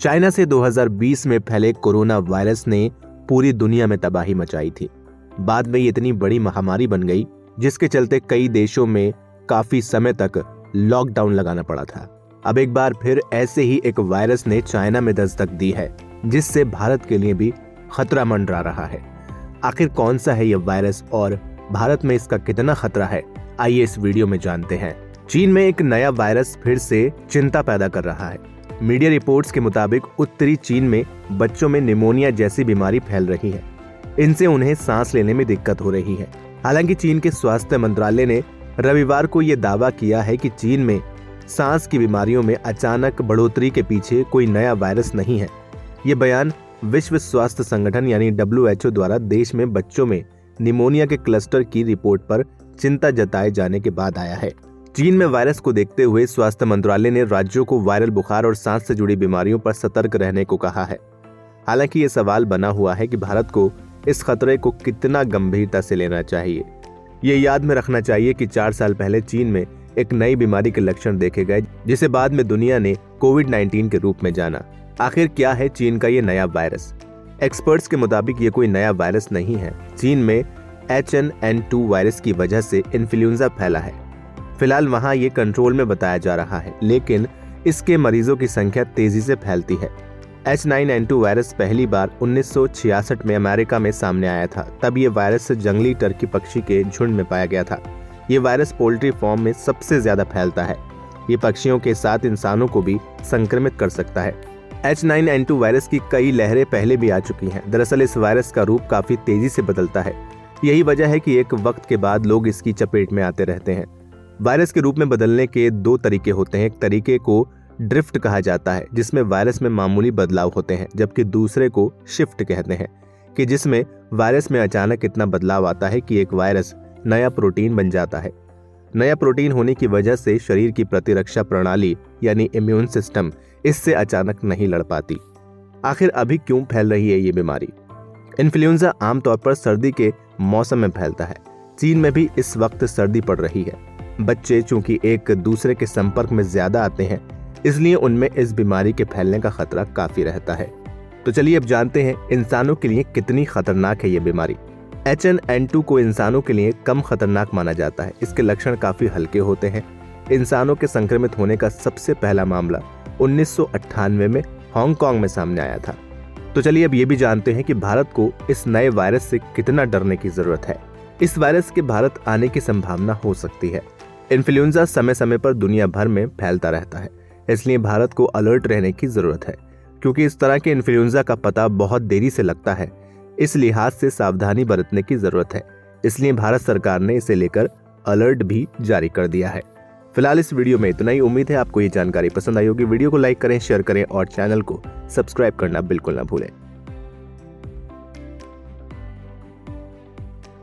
China से 2020 में फैले कोरोना वायरस ने पूरी दुनिया में तबाही मचाई थी। बाद में ये इतनी बड़ी महामारी बन गई जिसके चलते कई देशों में काफी समय तक लॉकडाउन लगाना पड़ा था। अब एक बार फिर ऐसे ही एक वायरस ने चाइना में दस्तक दी है, जिससे भारत के लिए भी खतरा मंडरा रहा है। आखिर कौन सा है यह वायरस और भारत में इसका कितना खतरा है, आइए इस वीडियो में जानते हैं। चीन में एक नया वायरस फिर से चिंता पैदा कर रहा है। मीडिया रिपोर्ट्स के मुताबिक उत्तरी चीन में बच्चों में निमोनिया जैसी बीमारी फैल रही है। इनसे उन्हें सांस लेने में दिक्कत हो रही है। हालांकि चीन के स्वास्थ्य मंत्रालय ने रविवार को यह दावा किया है कि चीन में सांस की बीमारियों में अचानक बढ़ोतरी के पीछे कोई नया वायरस नहीं है। ये बयान विश्व स्वास्थ्य संगठन यानी WHO द्वारा देश में बच्चों में निमोनिया के क्लस्टर की रिपोर्ट पर चिंता जताए जाने के बाद आया है। चीन में वायरस को देखते हुए स्वास्थ्य मंत्रालय ने राज्यों को वायरल बुखार और सांस से जुड़ी बीमारियों पर सतर्क रहने को कहा है। हालांकि ये सवाल बना हुआ है कि भारत को इस खतरे को कितना गंभीरता से लेना चाहिए। ये याद में रखना चाहिए कि 4 साल पहले चीन में एक नई बीमारी के लक्षण देखे गए, जिसे बाद में दुनिया ने कोविड-19 के रूप में जाना। आखिर क्या है चीन का ये नया वायरस? एक्सपर्ट्स के मुताबिक ये कोई नया वायरस नहीं है। चीन में H1N2 वायरस की वजह से इन्फ्लुएंजा फैला है। फिलहाल वहां ये कंट्रोल में बताया जा रहा है, लेकिन इसके मरीजों की संख्या तेजी से फैलती है। H9N2 वायरस पहली बार 1966 में अमेरिका में सामने आया था। तब ये वायरस जंगली टर्की पक्षी के झुंड में पाया गया था। ये वायरस पोल्ट्री फार्म में सबसे ज्यादा फैलता है। ये पक्षियों के साथ इंसानों को भी संक्रमित कर सकता है। H9N2 वायरस की कई लहरें पहले भी आ चुकी हैं। दरअसल इस वायरस का रूप काफी तेजी से बदलता है। यही वजह है कि एक वक्त के बाद लोग इसकी चपेट में आते रहते हैं। वायरस के रूप में बदलने के 2 तरीके होते हैं। एक तरीके को ड्रिफ्ट कहा जाता है, जिसमें वायरस में मामूली बदलाव होते हैं, जबकि दूसरे को शिफ्ट कहते हैं, कि जिसमें वायरस में अचानक इतना बदलाव आता है कि एक वायरस नया प्रोटीन बन जाता है। नया प्रोटीन होने की वजह से शरीर की प्रतिरक्षा प्रणाली यानी इम्यून सिस्टम इससे अचानक नहीं लड़ पाती। आखिर अभी क्यों फैल रही है ये बीमारी? इन्फ्लुएंजा आमतौर पर सर्दी के मौसम में फैलता है। चीन में भी इस वक्त सर्दी पड़ रही है। बच्चे चूंकि एक दूसरे के संपर्क में ज्यादा आते हैं, इसलिए उनमें इस बीमारी के फैलने का खतरा काफी रहता है। तो चलिए अब जानते हैं इंसानों के लिए कितनी खतरनाक है ये बीमारी। H1N2 को इंसानों के लिए कम खतरनाक माना जाता है। इसके लक्षण काफी हल्के होते हैं। इंसानों के संक्रमित होने का सबसे पहला मामला 1998 में हांगकांग में सामने आया था। तो चलिए अब ये भी जानते हैं कि भारत को इस नए वायरस से कितना डरने की जरूरत है। इस वायरस के भारत आने की संभावना हो सकती है। इन्फ्लुएंजा समय समय पर दुनिया भर में फैलता रहता है, इसलिए भारत को अलर्ट रहने की जरूरत है। क्योंकि इस तरह के इन्फ्लुएंजा का पता बहुत देरी से लगता है, इस लिहाज से सावधानी बरतने की जरूरत है। इसलिए भारत सरकार ने इसे लेकर अलर्ट भी जारी कर दिया है। फिलहाल इस वीडियो में इतना ही। उम्मीद है आपको ये जानकारी पसंद आई होगी। वीडियो को लाइक करें, शेयर करें और चैनल को सब्सक्राइब करना बिल्कुल ना भूलें।